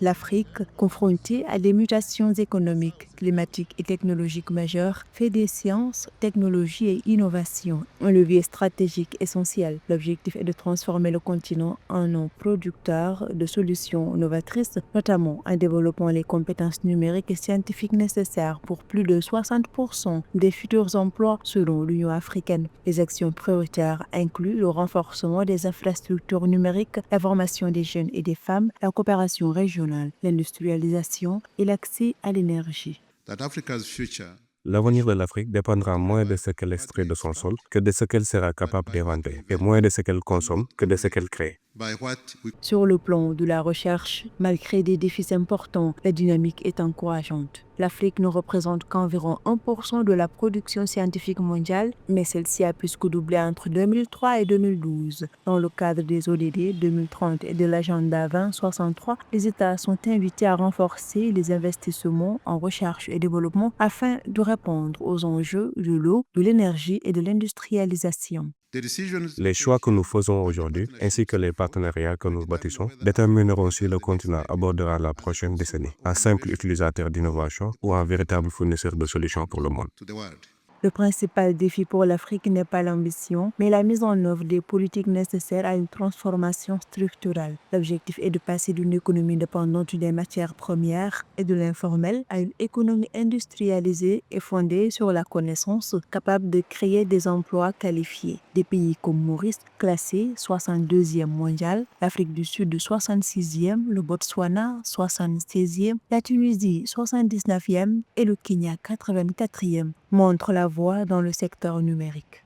L'Afrique, confrontée à des mutations économiques, climatiques et technologiques majeures, fait des sciences, technologies et innovations un levier stratégique essentiel. L'objectif est de transformer le continent en un producteur de solutions novatrices, notamment en développant les compétences numériques et scientifiques nécessaires pour plus de 60% des futurs emplois selon l'Union africaine. Les actions prioritaires incluent le renforcement des infrastructures numériques, la formation des jeunes et des femmes, la coopération régionale, l'industrialisation et l'accès à l'énergie. L'avenir de l'Afrique dépendra moins de ce qu'elle extrait de son sol que de ce qu'elle sera capable d'inventer, et moins de ce qu'elle consomme que de ce qu'elle crée. Sur le plan de la recherche, malgré des défis importants, la dynamique est encourageante. L'Afrique ne représente qu'environ 1% de la production scientifique mondiale, mais celle-ci a plus que doublé entre 2003 et 2012. Dans le cadre des ODD 2030 et de l'agenda 2063, les États sont invités à renforcer les investissements en recherche et développement afin de répondre aux enjeux de l'eau, de l'énergie et de l'industrialisation. Les choix que nous faisons aujourd'hui, ainsi que les partenariats que nous bâtissons, détermineront si le continent abordera la prochaine décennie, un simple utilisateur d'innovation ou un véritable fournisseur de solutions pour le monde. Le principal défi pour l'Afrique n'est pas l'ambition, mais la mise en œuvre des politiques nécessaires à une transformation structurelle. L'objectif est de passer d'une économie dépendante des matières premières et de l'informel à une économie industrialisée et fondée sur la connaissance, capable de créer des emplois qualifiés. Des pays comme Maurice, classé 62e mondial, l'Afrique du Sud 66e, le Botswana 76e, la Tunisie 79e et le Kenya 84e montrent la voie dans le secteur numérique.